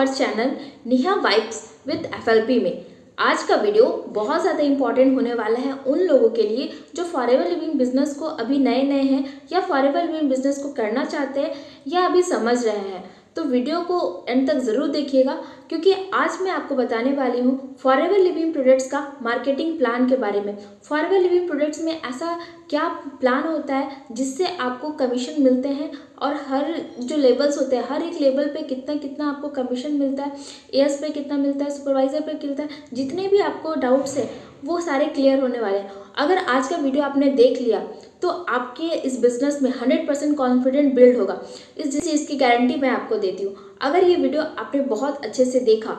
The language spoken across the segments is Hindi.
Our channel Neha vibes with FLP में। आज का वीडियो बहुत ज़्यादा इंपॉर्टेंट होने वाला है उन लोगों के लिए जो फॉरएवर लिविंग बिजनेस को अभी नए नए हैं या फॉरएवर लिविंग बिजनेस को करना चाहते हैं या अभी समझ रहे हैं। तो वीडियो को एंड तक ज़रूर देखिएगा क्योंकि आज मैं आपको बताने वाली हूँ फॉरएवर लिविंग प्रोडक्ट्स का मार्केटिंग प्लान के बारे में। फॉरएवर लिविंग प्रोडक्ट्स में ऐसा क्या प्लान होता है जिससे आपको कमीशन मिलते हैं और हर जो लेवल्स होते हैं हर एक लेवल पे कितना कितना आपको कमीशन मिलता है, एएस पे कितना मिलता है, सुपरवाइजर पे कितना, जितने भी आपको डाउट्स है वो सारे क्लियर होने वाले हैं। अगर आज का वीडियो आपने देख लिया तो आपके इस बिज़नेस में 100% कॉन्फिडेंट बिल्ड होगा। इस चीज़ की गारंटी मैं आपको देती हूँ। अगर ये वीडियो आपने बहुत अच्छे से देखा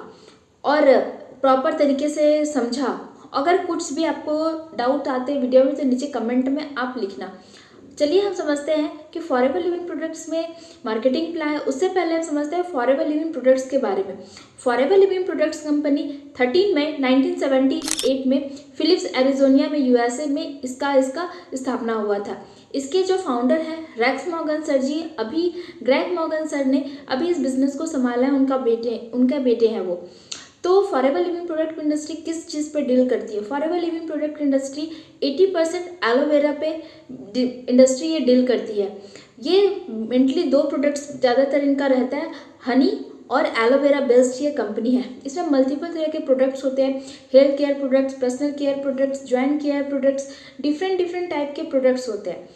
और प्रॉपर तरीके से समझा, अगर कुछ भी आपको डाउट आते वीडियो में तो नीचे कमेंट में आप लिखना। चलिए हम समझते हैं कि फॉरएवर लिविंग प्रोडक्ट्स में मार्केटिंग प्लान है। उससे पहले हम समझते हैं फॉरएवर लिविंग प्रोडक्ट्स के बारे में। फॉरएवर लिविंग प्रोडक्ट्स कंपनी 13 मई 1978 में फिलिप्स एरिजोना में USA में इसका स्थापना हुआ था। इसके जो फाउंडर हैं रेक्स मॉर्गन सर जी, अभी ग्रेग मॉर्गन सर ने अभी इस बिज़नेस को संभाला है, उनका बेटे हैं वो। तो फॉरएवर लिविंग प्रोडक्ट इंडस्ट्री किस चीज़ पे डील करती है? Forever Living product industry 80% aloe vera पे इंडस्ट्री ये डील करती है। ये मेनली दो प्रोडक्ट्स ज़्यादातर इनका रहता है, हनी और एलोवेरा बेस्ड ये कंपनी है। इसमें मल्टीपल तरह के प्रोडक्ट्स होते हैं, health care products, personal care products, joint care products, different type के प्रोडक्ट्स होते हैं।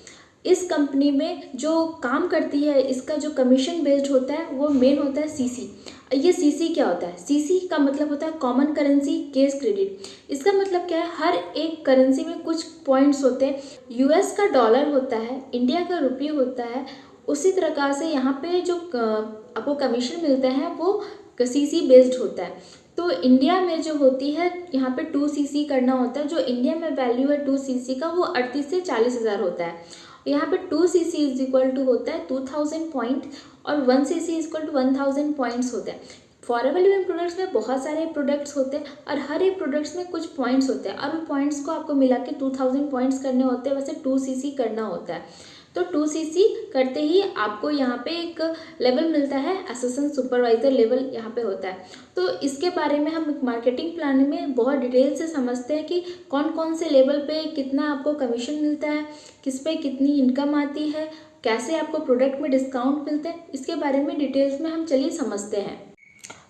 इस कंपनी में जो काम करती है, इसका जो कमीशन बेस्ड होता है वो मेन होता है सीसी। ये सीसी क्या होता है? सीसी का मतलब होता है कॉमन करेंसी केस क्रेडिट। इसका मतलब क्या है? हर एक करेंसी में कुछ पॉइंट्स होते हैं। यूएस का डॉलर होता है, इंडिया का रुपये होता है, उसी तरह से यहाँ पे जो आपको कमीशन मिलता है वो सीसी बेस्ड होता है। तो इंडिया में जो होती है यहाँ पे 2 सीसी करना होता है। जो इंडिया में वैल्यू है 2 सीसी का वो 38 से 40 हज़ार होता है। यहाँ पे 2 सीसी इज इक्वल टू होता है 2000 पॉइंट और 1 CC is equal to 1000 points होते हैं। फॉरएवर लिविंग प्रोडक्ट्स में बहुत सारे प्रोडक्ट्स होते हैं और हर एक प्रोडक्ट्स में कुछ पॉइंट्स होते हैं और उन पॉइंट्स को आपको मिला के 2000 पॉइंट्स करने होते हैं। वैसे 2 सीसी करना होता है। तो 2 सीसी करते ही आपको यहाँ पे एक लेवल मिलता है, असिस्टेंट सुपरवाइजर लेवल यहाँ पे होता है। तो इसके बारे में हम मार्केटिंग प्लान में बहुत डिटेल से समझते हैं कि कौन कौन से लेवल पे कितना आपको कमीशन मिलता है, किस पे कितनी इनकम आती है, कैसे आपको प्रोडक्ट में डिस्काउंट मिलते हैं। इसके बारे में डिटेल्स में हम चलिए समझते हैं।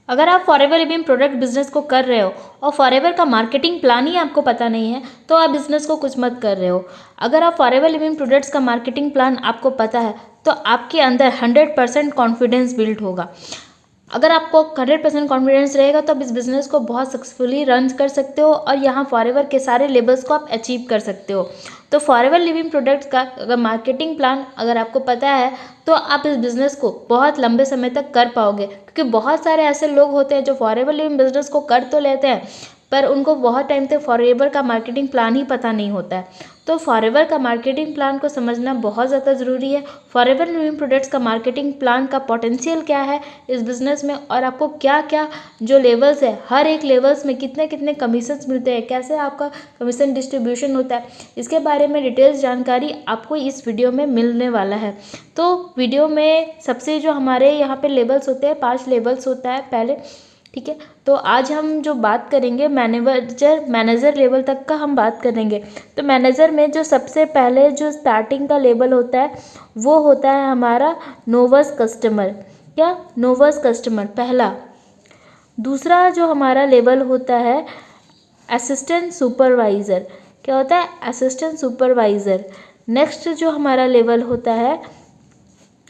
अगर आप फॉरएवर लिविंग प्रोडक्ट बिजनेस को कर रहे हो और फॉरएवर का मार्केटिंग प्लान ही आपको पता नहीं है तो आप बिजनेस को कुछ मत कर रहे हो। अगर आप फॉरएवर लिविंग प्रोडक्ट्स का मार्केटिंग प्लान आपको पता है तो आपके अंदर 100% कॉन्फिडेंस बिल्ड होगा। अगर आपको 100% कॉन्फिडेंस रहेगा तो आप इस बिज़नेस को बहुत सक्सेसफुली रन कर सकते हो और यहाँ फॉरएवर के सारे लेवल्स को आप अचीव कर सकते हो। तो फॉरएवर लिविंग प्रोडक्ट्स का अगर मार्केटिंग प्लान अगर आपको पता है तो आप इस बिज़नेस को बहुत लंबे समय तक कर पाओगे, क्योंकि बहुत सारे ऐसे लोग होते हैं जो फॉरएवर लिविंग बिज़नेस को कर तो लेते हैं पर उनको बहुत टाइम तक फॉरएवर का मार्केटिंग प्लान ही पता नहीं होता है। तो फॉरएवर का मार्केटिंग प्लान को समझना बहुत ज़्यादा ज़रूरी है। फॉरएवर लिविंग प्रोडक्ट्स का मार्केटिंग प्लान का पोटेंशियल क्या है इस बिज़नेस में और आपको क्या क्या जो लेवल्स है, हर एक लेवल्स में कितने कितने कमीशंस मिलते हैं, कैसे आपका कमीशन डिस्ट्रीब्यूशन होता है, इसके बारे में डिटेल्स जानकारी आपको इस वीडियो में मिलने वाला है। तो वीडियो में सबसे जो हमारे यहाँ पे लेवल्स होते हैं 5 लेवल्स होता है पहले, ठीक है। तो आज हम जो बात करेंगे मैनेजर लेवल तक का हम बात करेंगे। तो मैनेजर में जो सबसे पहले जो स्टार्टिंग का लेवल होता है वो होता है हमारा नोवस कस्टमर। क्या? नोवस कस्टमर पहला। दूसरा जो हमारा लेवल होता है असिस्टेंट सुपरवाइज़र। क्या होता है? Assistant supervisor. नेक्स्ट जो हमारा लेवल होता है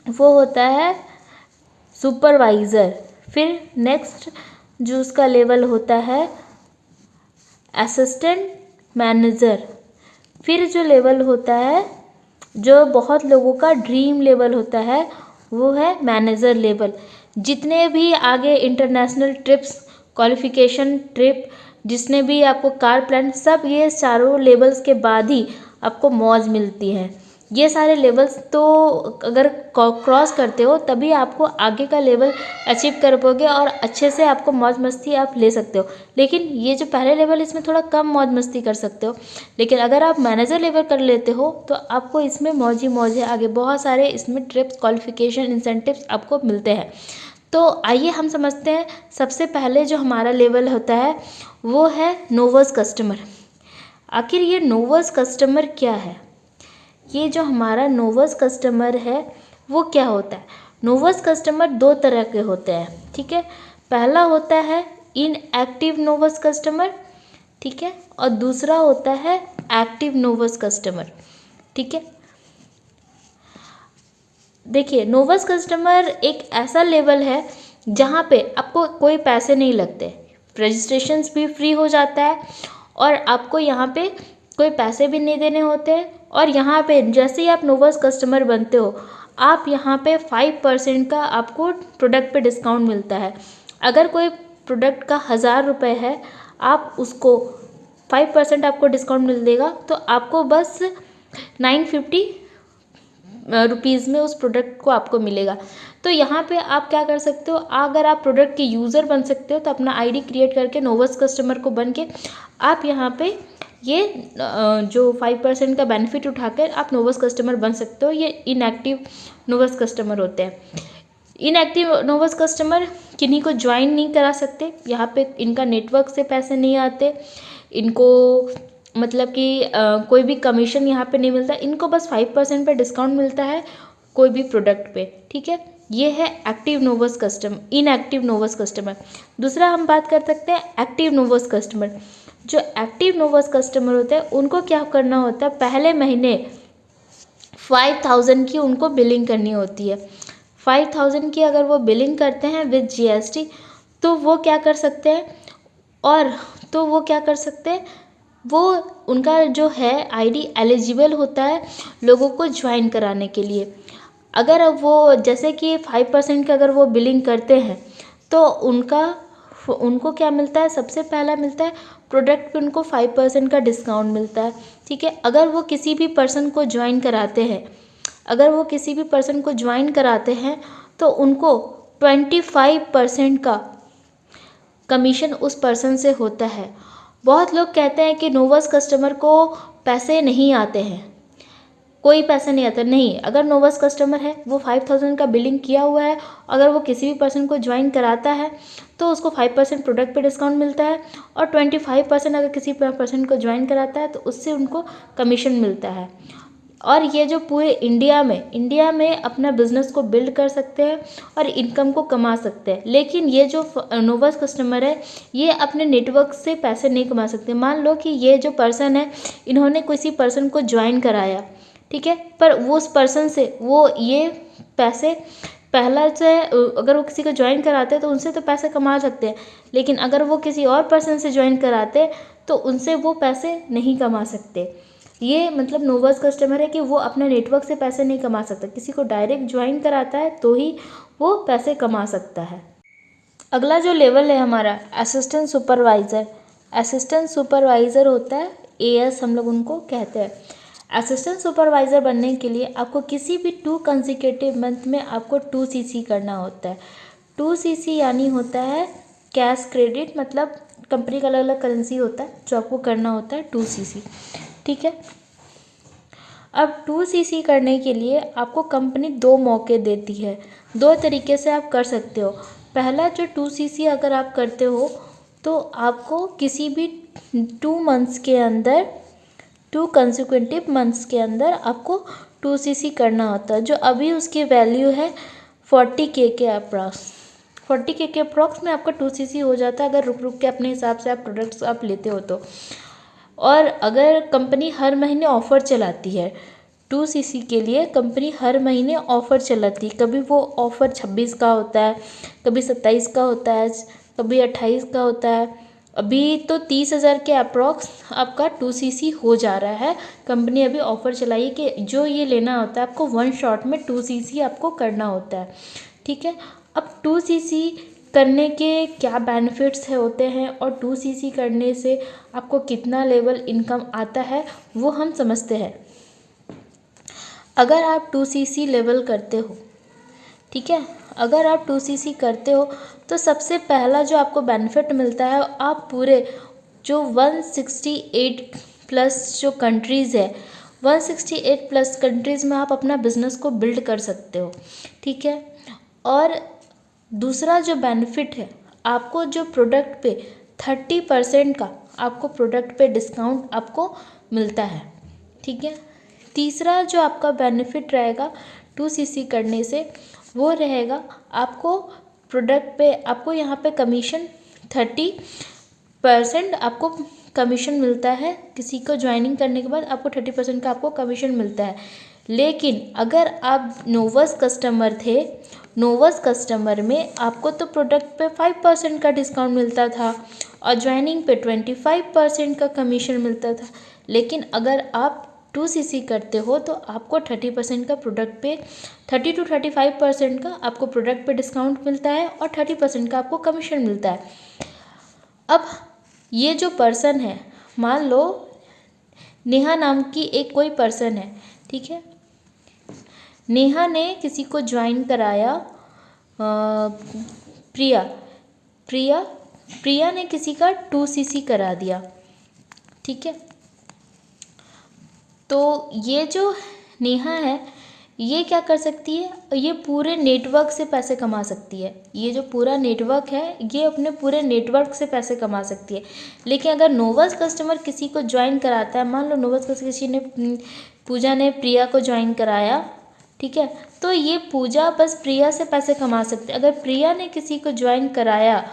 वो होता है सुपरवाइज़र। फिर नेक्स्ट जो उसका लेवल होता है असिस्टेंट मैनेजर। फिर जो लेवल होता है जो बहुत लोगों का ड्रीम लेवल होता है वो है मैनेजर लेवल। जितने भी आगे इंटरनेशनल ट्रिप्स, क्वालिफिकेशन ट्रिप, जिसने भी आपको कार प्लान, सब ये चारों लेवल्स के बाद ही आपको मौज मिलती है। ये सारे लेवल्स तो अगर क्रॉस करते हो तभी आपको आगे का लेवल अचीव कर पाओगे और अच्छे से आपको मौज मस्ती आप ले सकते हो। लेकिन ये जो पहले लेवल इसमें थोड़ा कम मौज मस्ती कर सकते हो, लेकिन अगर आप मैनेजर लेवल कर लेते हो तो आपको इसमें मौज ही मौज है। आगे बहुत सारे इसमें ट्रिप्स, क्वालिफिकेशन, इंसेंटिव्स आपको मिलते हैं। तो आइए हम समझते हैं। सबसे पहले जो हमारा लेवल होता है वो है नोवस कस्टमर। आखिर ये नोवस कस्टमर क्या है? ये जो हमारा नोवस कस्टमर है वो क्या होता है? नोवस कस्टमर दो तरह के होते हैं, ठीक है। पहला होता है इनएक्टिव नोवस कस्टमर, ठीक है, और दूसरा होता है एक्टिव नोवस कस्टमर, ठीक है। देखिए, नोवस कस्टमर एक ऐसा लेवल है जहाँ पे आपको कोई पैसे नहीं लगते, रजिस्ट्रेशंस भी फ्री हो जाता है और आपको यहाँ पे कोई पैसे भी नहीं देने होते हैं। और यहाँ पे जैसे ही आप नोवस कस्टमर बनते हो, आप यहाँ पे 5% का आपको प्रोडक्ट पे डिस्काउंट मिलता है। अगर कोई प्रोडक्ट का 1000 रुपये है, आप उसको 5% आपको डिस्काउंट मिल देगा, तो आपको बस 950 रुपीज़ में उस प्रोडक्ट को आपको मिलेगा। तो यहाँ पे आप क्या कर सकते हो, अगर आप प्रोडक्ट के यूज़र बन सकते हो तो अपना आईडी क्रिएट करके नोवस कस्टमर को बन के आप यहाँ पे ये जो 5% का बेनिफिट उठाकर आप नोवस कस्टमर बन सकते हो। ये इनएक्टिव नोवस कस्टमर होते हैं। इनएक्टिव नोवस कस्टमर किन्हीं को ज्वाइन नहीं करा सकते, यहाँ पे इनका नेटवर्क से पैसे नहीं आते, इनको मतलब कि कोई भी कमीशन यहाँ पे नहीं मिलता, इनको बस 5% पे डिस्काउंट मिलता है कोई भी प्रोडक्ट पे, ठीक है। ये है active novus customer, inactive novus customer. दूसरा हम बात कर सकते हैं एक्टिव नोवस कस्टमर। जो एक्टिव नोवस कस्टमर होते हैं उनको क्या करना होता है, पहले महीने 5000 की उनको बिलिंग करनी होती है। 5000 की अगर वो बिलिंग करते हैं विद GST, तो वो क्या कर सकते हैं, और तो वो क्या कर सकते हैं, वो उनका जो है आईडी एलिजिबल होता है लोगों को ज्वाइन कराने के लिए। अगर वो जैसे कि 5% का अगर वो बिलिंग करते हैं तो उनको क्या मिलता है, सबसे पहला मिलता है प्रोडक्ट पे उनको 5% का डिस्काउंट मिलता है, ठीक है। अगर वो किसी भी पर्सन को ज्वाइन कराते हैं, अगर वो किसी भी पर्सन को ज्वाइन कराते हैं तो उनको 25% का कमीशन उस पर्सन से होता है। बहुत लोग कहते हैं कि नोवस कस्टमर को पैसे नहीं आते हैं, कोई पैसा नहीं आता। नहीं, अगर नोवस कस्टमर है, वो 5000 का बिलिंग किया हुआ है, अगर वो किसी भी पर्सन को ज्वाइन कराता है तो उसको 5% प्रोडक्ट पे डिस्काउंट मिलता है, और 25% अगर किसी पर्सन को ज्वाइन कराता है तो उससे उनको कमीशन मिलता है। और ये जो पूरे इंडिया में अपना बिजनेस को बिल्ड कर सकते हैं और इनकम को कमा सकते हैं। लेकिन ये जो नोवस कस्टमर है, ये अपने नेटवर्क से पैसे नहीं कमा सकते। मान लो कि ये जो पर्सन है, इन्होंने किसी पर्सन को ज्वाइन कराया, ठीक है, पर वो उस पर्सन से वो ये पैसे पहला से अगर वो किसी को ज्वाइन कराते हैं तो उनसे तो पैसे कमा सकते हैं, लेकिन अगर वो किसी और पर्सन से ज्वाइन कराते तो उनसे वो पैसे नहीं कमा सकते। ये मतलब नोवस कस्टमर है कि वो अपने नेटवर्क से पैसे नहीं कमा सकता, किसी को डायरेक्ट ज्वाइन कराता है तो ही वो पैसे कमा सकता है। अगला जो लेवल है हमारा असिस्टेंट सुपरवाइज़र। असिस्टेंट सुपरवाइज़र होता है AS, हम लोग उनको कहते हैं। असिस्टेंट सुपरवाइज़र बनने के लिए आपको किसी भी 2 कंसेक्यूटिव मंथ में आपको 2 CC करना होता है। 2 CC यानी होता है कैश क्रेडिट, मतलब कंपनी का अलग अलग करेंसी होता है जो आपको करना होता है 2 CC, ठीक है। अब 2 CC करने के लिए आपको कंपनी 2 मौके देती है, 2 तरीके से आप कर सकते हो। पहला जो 2 CC अगर आप करते हो तो आपको किसी भी 2 मंथ्स के अंदर, 2 कंसेक्यूटिव मंथ्स के अंदर आपको 2 CC करना होता है, जो अभी उसकी वैल्यू है 40K के अप्रॉक्स। 40K के अप्रॉक्स में आपका 2 CC हो जाता है, अगर रुक रुक के अपने हिसाब से आप प्रोडक्ट्स आप लेते हो तो। और अगर कंपनी हर महीने ऑफ़र चलाती है 2 CC के लिए, कंपनी हर महीने ऑफ़र चलाती है। कभी वो ऑफ़र 26 का होता है, कभी 27 का होता है, कभी 28 का होता है। अभी तो 30,000 के अप्रॉक्स आपका 2 CC हो जा रहा है। कंपनी अभी ऑफ़र चलाई है कि जो ये लेना होता है आपको 1 शॉट में 2 CC आपको करना होता है, ठीक है। अब 2 CC करने के क्या बेनिफिट्स होते हैं और 2 CC करने से आपको कितना लेवल इनकम आता है वो हम समझते हैं। अगर आप 2 CC लेवल करते हो, ठीक है, अगर आप 2 CC करते हो तो सबसे पहला जो आपको बेनिफिट मिलता है, आप पूरे जो 168 प्लस जो कंट्रीज़ है, 168 प्लस कंट्रीज़ में आप अपना बिजनेस को बिल्ड कर सकते हो, ठीक है। और दूसरा जो बेनिफिट है, आपको जो प्रोडक्ट पे 30% का आपको प्रोडक्ट पे डिस्काउंट आपको मिलता है, ठीक है। तीसरा जो आपका बेनिफिट रहेगा 2cc करने से, वो रहेगा आपको प्रोडक्ट पे आपको यहाँ पे कमीशन 30% आपको कमीशन मिलता है। किसी को ज्वाइनिंग करने के बाद आपको 30% का आपको कमीशन मिलता है। लेकिन अगर आप नोवस कस्टमर थे, नोवस कस्टमर में आपको तो प्रोडक्ट पे 5% का डिस्काउंट मिलता था और ज्वाइनिंग पे 25% का कमीशन मिलता था। लेकिन अगर आप 2cc करते हो तो आपको 30% का प्रोडक्ट पे 30 to 35% का आपको प्रोडक्ट पे डिस्काउंट मिलता है और 30% का आपको कमीशन मिलता है। अब ये जो पर्सन है, मान लो नेहा नाम की एक कोई पर्सन है, ठीक है। नेहा ने किसी को ज्वाइन कराया, प्रिया प्रिया प्रिया ने किसी का 2cc करा दिया, ठीक है। तो ये जो नेहा है, ये क्या कर सकती है, ये पूरे नेटवर्क से पैसे कमा सकती है। ये जो पूरा नेटवर्क है, ये अपने पूरे नेटवर्क से पैसे कमा सकती है। लेकिन अगर नोवस कस्टमर किसी को ज्वाइन कराता है, मान लो नोवस कस्टमर किसी ने, पूजा ने प्रिया को ज्वाइन कराया, ठीक है, तो ये पूजा बस प्रिया से पैसे कमा सकते। अगर प्रिया ने किसी को ज्वाइन कराया,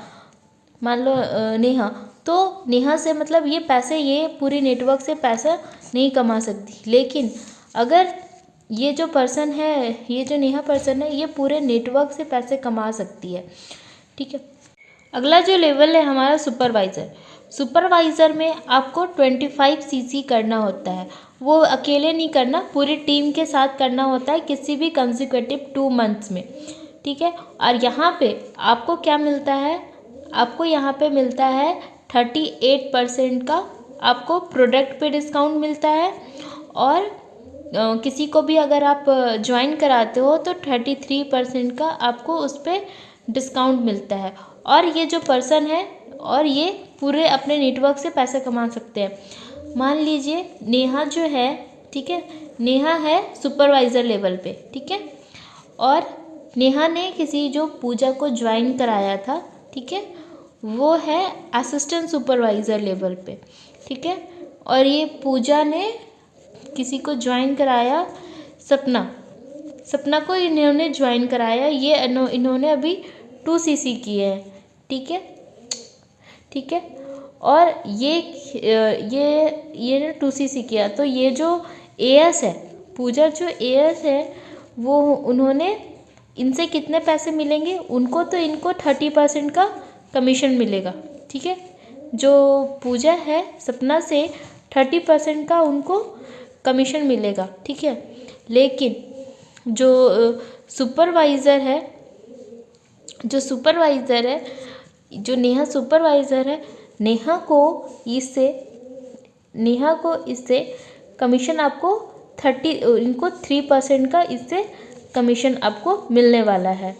मान लो नेहा, तो नेहा से मतलब ये पैसे, ये पूरी नेटवर्क से पैसा नहीं कमा सकती। लेकिन अगर ये जो पर्सन है, ये जो नेहा पर्सन है, ये पूरे नेटवर्क से पैसे कमा सकती है, ठीक है। अगला जो लेवल है हमारा सुपरवाइज़र। सुपरवाइज़र में आपको 25cc करना होता है। वो अकेले नहीं करना, पूरी टीम के साथ करना होता है किसी भी कंसेक्यूटिव 2 मंथ्स में, ठीक है। और यहाँ पे आपको क्या मिलता है, आपको यहाँ पे मिलता है 38% का आपको प्रोडक्ट पे डिस्काउंट मिलता है। और किसी को भी अगर आप ज्वाइन कराते हो तो 33% का आपको उस पर डिस्काउंट मिलता है। और ये जो पर्सन है, और ये पूरे अपने नेटवर्क से पैसे कमा सकते हैं। मान लीजिए नेहा जो है, ठीक है, नेहा है सुपरवाइज़र लेवल पे, ठीक है। और नेहा ने किसी जो पूजा को ज्वाइन कराया था, ठीक है, वो है असिस्टेंट सुपरवाइज़र लेवल पे, ठीक है। और ये पूजा ने किसी को ज्वाइन कराया, सपना को इन्होंने ज्वाइन कराया। ये इन्होंने अभी 2cc किए हैं, ठीक है, ठीक है। और ये 2cc किया, तो ये जो एएस है, पूजा जो एएस है, वो उन्होंने, इनसे कितने पैसे मिलेंगे उनको, तो इनको 30% का कमीशन मिलेगा, ठीक है। जो पूजा है, सपना से 30% का उनको कमीशन मिलेगा, ठीक है। लेकिन जो सुपरवाइज़र है, जो नेहा सुपरवाइज़र है, नेहा को इससे कमीशन आपको 3% का इससे कमीशन आपको मिलने वाला है।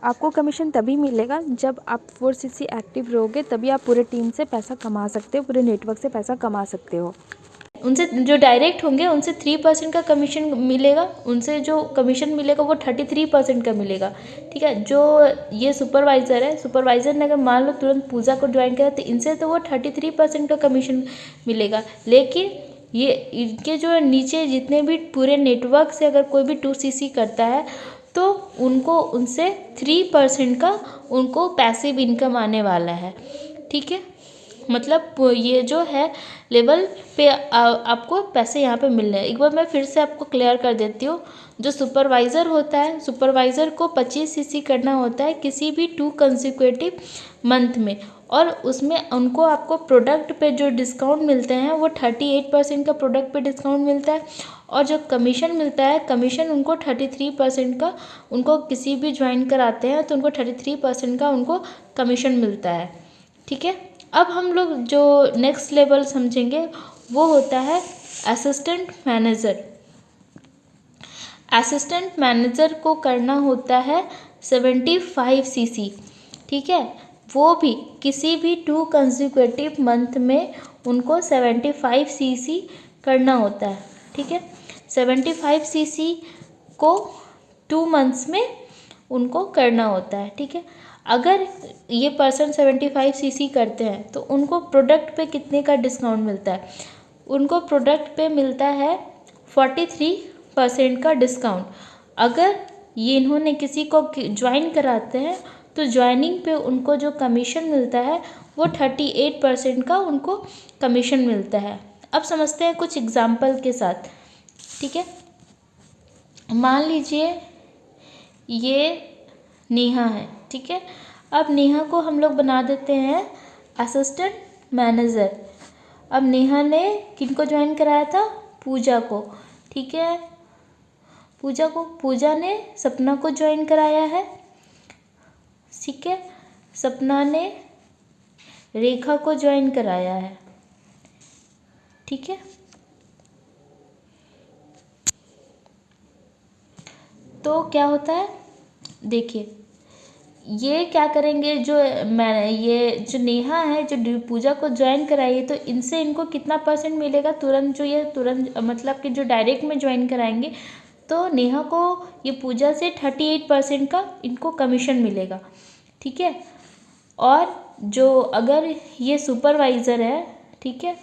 आपको कमीशन तभी मिलेगा जब आप 4cc एक्टिव रहोगे, तभी आप पूरे टीम से पैसा कमा सकते हो, पूरे नेटवर्क से पैसा कमा सकते हो। उनसे जो डायरेक्ट होंगे उनसे 3% का कमीशन मिलेगा, उनसे जो कमीशन मिलेगा वो 33% का मिलेगा, ठीक है। जो ये सुपरवाइज़र है, सुपरवाइज़र ने अगर मान लो तुरंत पूजा को ज्वाइन किया तो इनसे तो वो 33% का कमीशन मिलेगा। लेकिन ये इनके जो नीचे जितने भी पूरे नेटवर्क से अगर कोई भी 2cc करता है तो उनको उनसे 3% का उनको पैसिव इनकम आने वाला है, ठीक है। मतलब ये जो है लेवल पे आपको पैसे यहाँ पे मिल रहे हैं। एक बार मैं फिर से आपको क्लियर कर देती हूँ। जो सुपरवाइज़र होता है, सुपरवाइज़र को 25cc करना होता है किसी भी 2 कंसेक्यूटिव मंथ में, और उसमें उनको आपको प्रोडक्ट पे जो डिस्काउंट मिलते हैं वो 38% का प्रोडक्ट पे डिस्काउंट मिलता है। और जो कमीशन मिलता है, कमीशन उनको 33% का, उनको किसी भी ज्वाइन कराते हैं तो उनको 33% का उनको कमीशन मिलता है, ठीक है। अब हम लोग जो नेक्स्ट लेवल समझेंगे वो होता है असिस्टेंट मैनेजर। असिस्टेंट मैनेजर को करना होता है 75cc, ठीक है। वो भी किसी भी 2 कंसेक्यूटिव मंथ में उनको 75cc करना होता है, ठीक है। 75cc को 2 मंथ्स में उनको करना होता है, ठीक है। अगर ये पर्सन 75 सीसी करते हैं तो उनको प्रोडक्ट पे कितने का डिस्काउंट मिलता है? उनको प्रोडक्ट पे मिलता है 43% का डिस्काउंट। अगर ये इन्होंने किसी को ज्वाइन कराते हैं तो ज्वाइनिंग पे उनको जो कमीशन मिलता है वो 38% का उनको कमीशन मिलता है। अब समझते हैं कुछ एग्जाम्पल के साथ, ठीक है। मान लीजिए ये नेहा है, ठीक है। अब नेहा को हम लोग बना देते हैं असिस्टेंट मैनेजर। अब नेहा ने किनको ज्वाइन कराया था? पूजा को, ठीक है। पूजा ने सपना को ज्वाइन कराया है, ठीक है। सपना ने रेखा को ज्वाइन कराया है, ठीक है। तो क्या होता है, देखिए ये क्या करेंगे, ये जो नेहा है जो पूजा को ज्वाइन कराई है, तो इनसे इनको कितना परसेंट मिलेगा? तुरंत मतलब कि जो डायरेक्ट में ज्वाइन कराएंगे तो नेहा को ये पूजा से 38% का इनको कमीशन मिलेगा, ठीक है। और जो अगर ये सुपरवाइज़र है, ठीक है,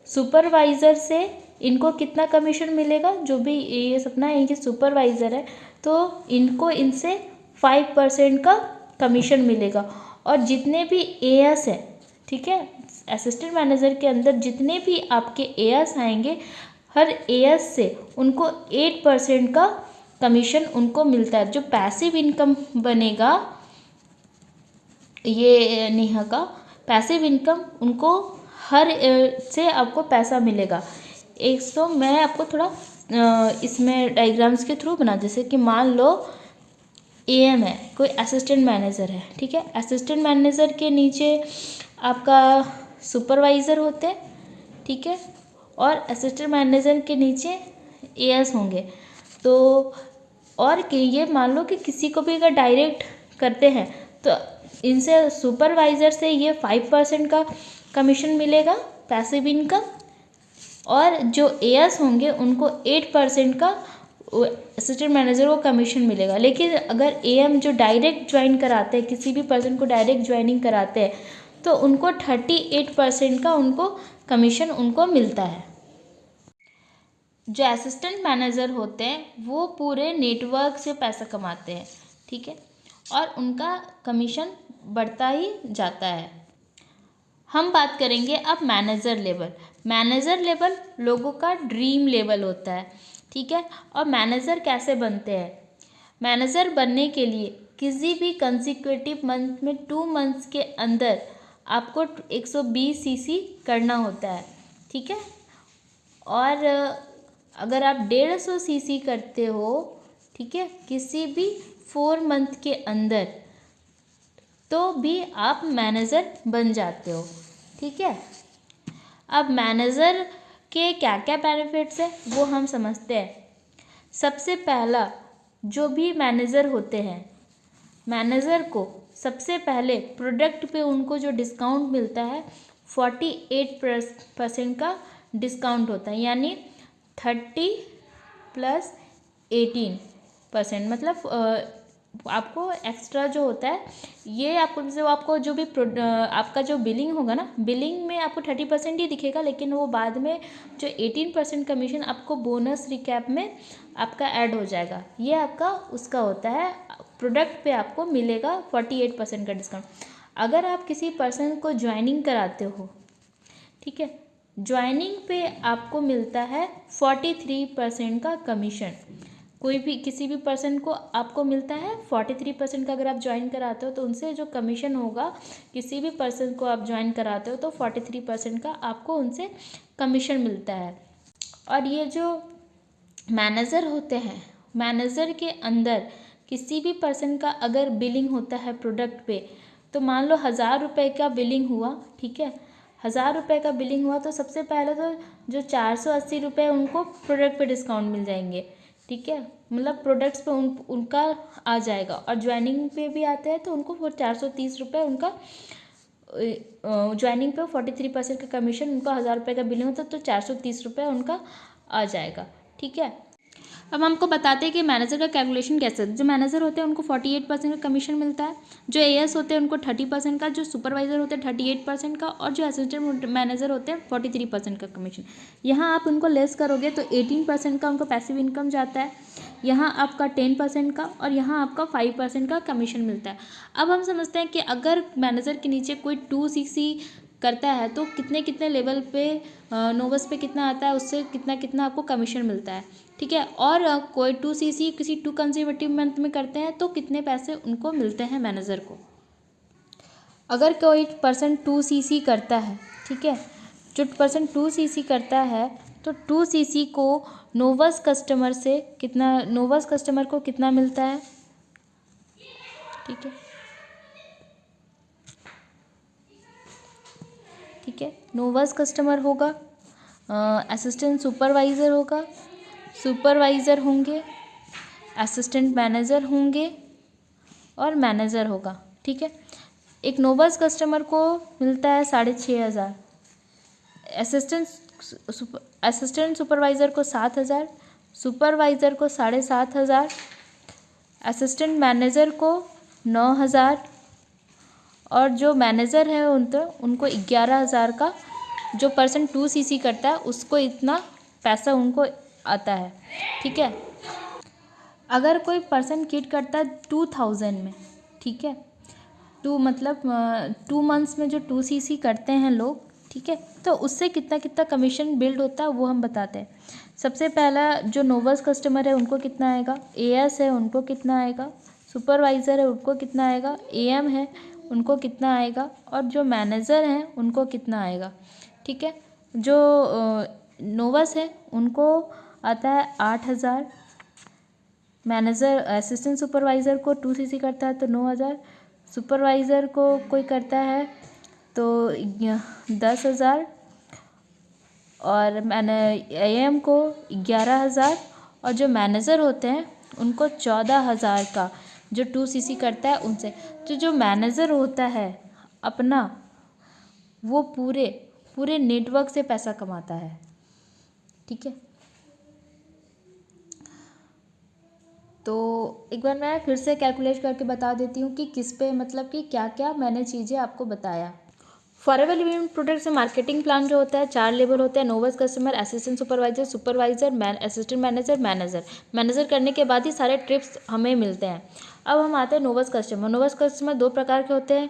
सुपरवाइज़र से इनको कितना कमीशन मिलेगा? जो भी ये सपना है इनके सुपरवाइज़र है तो इनको इनसे 5% का कमीशन मिलेगा। और जितने भी एएस है, ठीक है, असिस्टेंट मैनेजर के अंदर जितने भी आपके एएस आएंगे, हर एएस से उनको 8% का कमीशन उनको मिलता है। जो पैसिव इनकम बनेगा ये नेहा का पैसिव इनकम उनको हर से आपको पैसा मिलेगा। तो मैं आपको थोड़ा इसमें डायग्राम्स के थ्रू बना, जैसे कि मान लो एएम है, कोई असिस्टेंट मैनेजर है, ठीक है। असिस्टेंट मैनेजर के नीचे आपका सुपरवाइज़र होते हैं, ठीक है, और असिस्टेंट मैनेजर के नीचे एएस होंगे। तो और कि ये मान लो कि किसी को भी अगर डायरेक्ट करते हैं तो इनसे सुपरवाइज़र से ये 5% का कमीशन मिलेगा पैसिव इनकम, और जो एएस होंगे उनको 8% का असिस्टेंट मैनेजर को कमीशन मिलेगा। लेकिन अगर एएम जो डायरेक्ट ज्वाइन कराते हैं, किसी भी पर्सन को डायरेक्ट ज्वाइनिंग कराते हैं, तो उनको 38% का उनको कमीशन उनको मिलता है। जो असिस्टेंट मैनेजर होते हैं वो पूरे नेटवर्क से पैसा कमाते हैं, ठीक है, और उनका कमीशन बढ़ता ही जाता है। हम बात करेंगे अब मैनेजर लेवल। मैनेजर लेवल लोगों का ड्रीम लेवल होता है, ठीक है। और मैनेजर कैसे बनते हैं? मैनेजर बनने के लिए किसी भी कंसेक्यूटिव मंथ में 2 मंथ्स के अंदर आपको 120 सीसी करना होता है, ठीक है। और अगर आप 150 सीसी करते हो, ठीक है, किसी भी 4 मंथ के अंदर, तो भी आप मैनेजर बन जाते हो, ठीक है। अब मैनेजर के क्या क्या बेनिफिट्स हैं वो हम समझते हैं। सबसे पहला, जो भी मैनेजर होते हैं, मैनेजर को सबसे पहले प्रोडक्ट पे उनको जो डिस्काउंट मिलता है 48% का डिस्काउंट होता है, यानी 30 + 18%, मतलब आपको एक्स्ट्रा जो होता है ये आपको, जैसे आपको जो भी आपका जो बिलिंग होगा ना, बिलिंग में आपको 30% ही दिखेगा, लेकिन वो बाद में जो 18% कमीशन आपको बोनस रिकैप में आपका ऐड हो जाएगा। ये आपका उसका होता है, प्रोडक्ट पे आपको मिलेगा 48% का डिस्काउंट। अगर आप किसी पर्सन को ज्वाइनिंग कराते हो, ठीक है, ज्वाइनिंग पे आपको मिलता है 43% का कमीशन। कोई भी किसी भी पर्सन को आपको मिलता है 43% का। अगर आप ज्वाइन कराते हो तो उनसे जो कमीशन होगा, किसी भी पर्सन को आप ज्वाइन कराते हो तो 43% का आपको उनसे कमीशन मिलता है। और ये जो मैनेजर होते हैं, मैनेजर के अंदर किसी भी पर्सन का अगर बिलिंग होता है प्रोडक्ट पे, तो मान लो 1000 रुपये का बिलिंग हुआ, ठीक है, 1000 रुपये का बिलिंग हुआ तो सबसे पहले तो जो 480 रुपये उनको प्रोडक्ट पे डिस्काउंट मिल जाएंगे, ठीक है, मतलब प्रोडक्ट्स पे उनका आ जाएगा। और ज्वाइनिंग पे भी आते हैं तो उनको वो 430 रुपये उनका ज्वाइनिंग पे 43% का कमीशन, उनका 1000 रुपये का बिलिंग होता है तो 430 रुपये उनका आ जाएगा, ठीक है। अब हमको बताते हैं कि मैनेजर का कैलकुलेशन कैसे है। जो मैनेजर होते हैं उनको 48% का कमीशन मिलता है, जो एएस होते हैं उनको 30% का, जो सुपरवाइजर होते हैं 38% का, और जो असिस्टेंट मैनेजर होते हैं 43% का कमीशन। यहाँ आप उनको लेस करोगे तो 18% का उनको पैसिव इनकम जाता है, यहाँ आपका 10% का, और यहाँ आपका 5% का कमीशन मिलता है। अब हम समझते हैं कि अगर मैनेजर के नीचे कोई 2cc करता है तो कितने कितने लेवल पे नोवस पे कितना आता है, उससे कितना कितना आपको कमीशन मिलता है, ठीक है। और कोई 2cc किसी 2 कंसेक्यूटिव मंथ में करते हैं तो कितने पैसे उनको मिलते हैं मैनेजर को। अगर कोई पर्सन 2cc करता है, ठीक है, जो पर्सन 2cc करता है तो 2cc को नोवस कस्टमर को कितना मिलता है, ठीक है, ठीक है। नोवस कस्टमर होगा, असिस्टेंट सुपरवाइज़र होगा, सुपरवाइज़र होंगे, असिस्टेंट मैनेजर होंगे और मैनेजर होगा, ठीक है। एक नोवस कस्टमर को मिलता है 6,500, असिस्टेंट सुपरवाइज़र को 7,000, सुपरवाइज़र को 7,500, असिस्टेंट मैनेजर को 9,000 और जो मैनेजर है उनको 11,000 का, जो पर्सन 2cc करता है उसको इतना पैसा उनको आता है, ठीक है। अगर कोई पर्सन किट करता है 2,000 में, ठीक है, 2 मंथ्स में जो 2cc करते हैं लोग, ठीक है, तो उससे कितना कितना कमीशन बिल्ड होता है वो हम बताते हैं। सबसे पहला जो नोवस कस्टमर है उनको कितना आएगा, एएस है उनको कितना आएगा, सुपरवाइज़र है उनको कितना आएगा, एएम है उनको कितना आएगा, और जो मैनेजर हैं उनको कितना आएगा, ठीक है। जो नोवस है उनको आता है 8,000, मैनेजर असिस्टेंट सुपरवाइज़र को 2cc करता है तो 9,000, सुपरवाइज़र को कोई करता है तो 10,000, और एएम को 11,000, और जो मैनेजर होते हैं उनको 14,000 का, जो 2cc करता है उनसे। तो जो मैनेजर होता है अपना, वो पूरे नेटवर्क से पैसा कमाता है, ठीक है। तो एक बार मैं फिर से कैलकुलेट करके बता देती हूँ कि किस पे, मतलब कि क्या क्या मैंने चीज़ें आपको बताया। फॉरएवर लिविंग प्रोडक्ट से मार्केटिंग प्लान जो होता है 4 लेवल होते हैं, novus customer, assistant supervisor, supervisor, assistant manager, manager करने के बाद ही सारे ट्रिप्स हमें मिलते हैं। अब हम आते हैं नोवस कस्टमर। नोवस कस्टमर 2 प्रकार के होते हैं,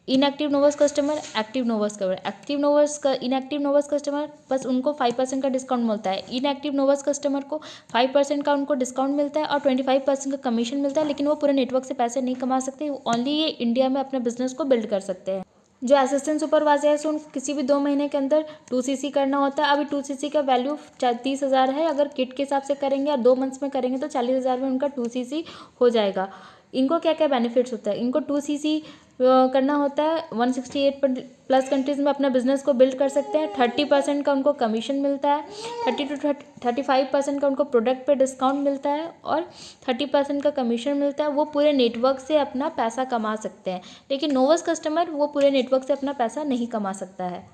inactive novus customer, active novus customer. Inactive novus customer बस उनको 5% का डिस्काउंट मिलता है। इनएक्टिव नोवस कस्टमर को 5% का उनको डिस्काउंट मिलता है और 25% का कमीशन मिलता है, लेकिन वो पूरे नेटवर्क से पैसे नहीं कमा सकते, ओनली ये इंडिया में अपने बिजनेस को बिल्ड कर सकते हैं। जो असिस्टेंट सुपरवाइजर है उनको किसी भी 2 महीने के अंदर 2cc करना होता है। अभी 2cc का वैल्यू 30,000 है, अगर किट के हिसाब से करेंगे और 2 मंथ्स में करेंगे तो 40,000 में उनका 2cc हो जाएगा। इनको क्या क्या बेनिफिट्स होता है, इनको 2cc करना होता है, 168+ कंट्रीज़ में अपना बिजनेस को बिल्ड कर सकते हैं। 30% का उनको कमीशन मिलता है, 35% का उनको प्रोडक्ट पे डिस्काउंट मिलता है और 30% का कमीशन मिलता है। वो पूरे नेटवर्क से अपना पैसा कमा सकते हैं, लेकिन नोवस कस्टमर वो पूरे नेटवर्क से अपना पैसा नहीं कमा सकता है।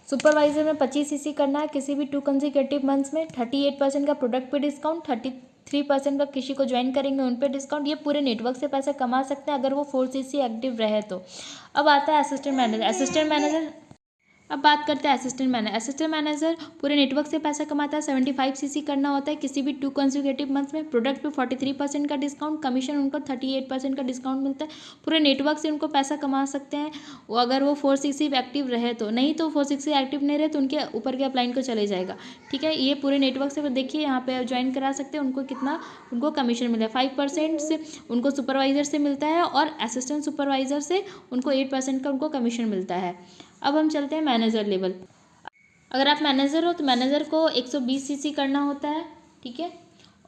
सुपरवाइजर में 25cc करना है किसी भी 2 कंसेक्यूटिव मंथ्स में, 38% का प्रोडक्ट पे डिस्काउंट, 33% का किसी को ज्वाइन करेंगे उन पे डिस्काउंट। ये पूरे नेटवर्क से पैसा कमा सकते हैं अगर वो 4cc एक्टिव रहे तो। अब आता है असिस्टेंट मैनेजर। अब बात करते हैं असिस्टेंट मैनेजर पूरे नेटवर्क से पैसा कमाता है। 75cc करना होता है किसी भी 2 कंसेक्यूटिव मंथ में, प्रोडक्ट पे 43% का डिस्काउंट, कमीशन उनको 38% का डिस्काउंट मिलता है। पूरे नेटवर्क से उनको पैसा कमा सकते हैं वो अगर वो 4cc एक्टिव रहे तो, नहीं तो 4cc एक्टिव नहीं रहे तो उनके ऊपर के अपलाइन को चले जाएगा, ठीक है। ये पूरे नेटवर्क से देखिए यहाँ पे ज्वाइन करा सकते हैं, उनको कितना उनको कमीशन मिला है 5% से उनको सुपरवाइज़र से मिलता है और असिस्टेंट सुपरवाइज़र से उनको 8% का उनको कमीशन मिलता है। अब हम चलते हैं मैनेजर लेवल। अगर आप मैनेजर हो तो मैनेजर को 120cc करना होता है, ठीक है,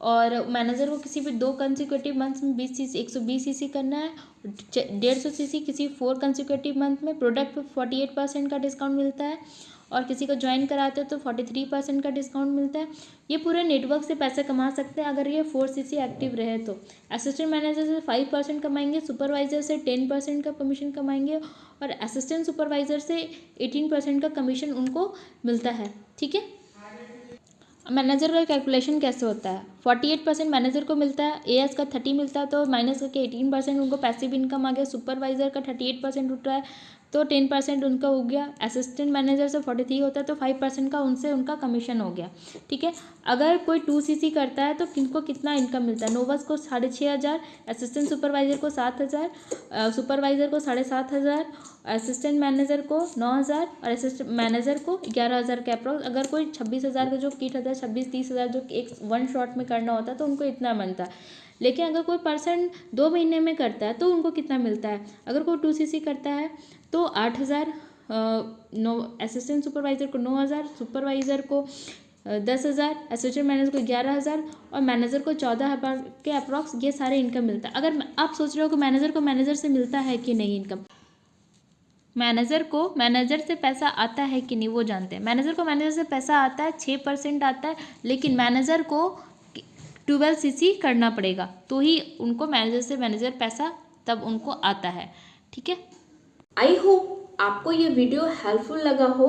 और मैनेजर को किसी भी 2 कंसेक्यूटिव मंथ्स में 120cc करना है, 150cc किसी 4 कंसेक्यूटिव मंथ में, प्रोडक्ट पे 48% का डिस्काउंट मिलता है और किसी को ज्वाइन कराते हो तो 43% का डिस्काउंट मिलता है। ये पूरे नेटवर्क से पैसे कमा सकते हैं अगर ये 4cc एक्टिव रहे तो। असिस्टेंट मैनेजर से 5% कमाएंगे, सुपरवाइजर से 10% का कमीशन कमाएंगे और असिस्टेंट सुपरवाइजर से 18% का कमीशन उनको मिलता है, ठीक है। मैनेजर का कैलकुलेशन कैसे होता है, 48% मैनेजर को मिलता है, एएस का 30 मिलता है, तो माइनस करके 18% उनको पैसिव इनकम आ गया। सुपरवाइजर का 38% उठ रहा है तो 10% उनका हो गया। असिस्टेंट मैनेजर से 43 होता है तो 5% का उनसे उनका कमीशन हो गया। ठीक है, अगर कोई 2cc करता है तो किनको कितना इनकम मिलता है? नोवस को 6,500, असिस्टेंट सुपरवाइजर को 7,000, सुपरवाइजर को 7,500, असिस्टेंट मैनेजर को 9,000 और असिस्टेंट मैनेजर को 11,000 के अप्रॉक्स। अगर कोई 26,000 का जो किट होता है, 26-30,000 जो एक वन शॉट में करना होता है तो उनको इतना बनता है। लेकिन अगर कोई पर्सन 2 महीने में करता है तो उनको कितना मिलता है? अगर कोई 2cc करता है तो 8,000, असिस्टेंट सुपरवाइजर को 9,000, सुपरवाइजर को 10,000, असिस्टेंट मैनेजर को 11,000 और मैनेजर को 14,000 के अप्रॉक्स ये सारे इनकम मिलता है। अगर आप सोच रहे हो कि मैनेजर से मिलता है कि नहीं इनकम, मैनेजर से पैसा आता है कि नहीं वो जानते हैं। मैनेजर से पैसा आता है, 6% आता है, लेकिन मैनेजर को 12cc करना पड़ेगा तो ही उनको मैनेजर पैसा तब उनको आता है। ठीक है, आई होप आपको ये वीडियो हेल्पफुल लगा हो,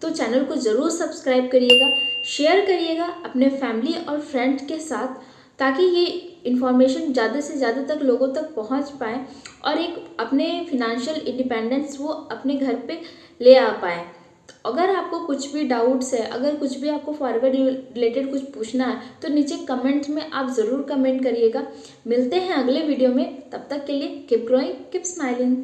तो चैनल को ज़रूर सब्सक्राइब करिएगा, शेयर करिएगा अपने फैमिली और फ्रेंड्स के साथ, ताकि ये इन्फॉर्मेशन ज़्यादा से ज़्यादा तक लोगों तक पहुंच पाए और एक अपने फिनेंशियल इंडिपेंडेंस वो अपने घर पे ले आ पाए। तो अगर आपको कुछ भी डाउट्स है, अगर कुछ भी आपको फॉरवर्ड रिलेटेड कुछ पूछना है तो नीचे कमेंट्स में आप ज़रूर कमेंट करिएगा। मिलते हैं अगले वीडियो में, तब तक के लिए कीप ग्रोइंग, कीप स्माइलिंग।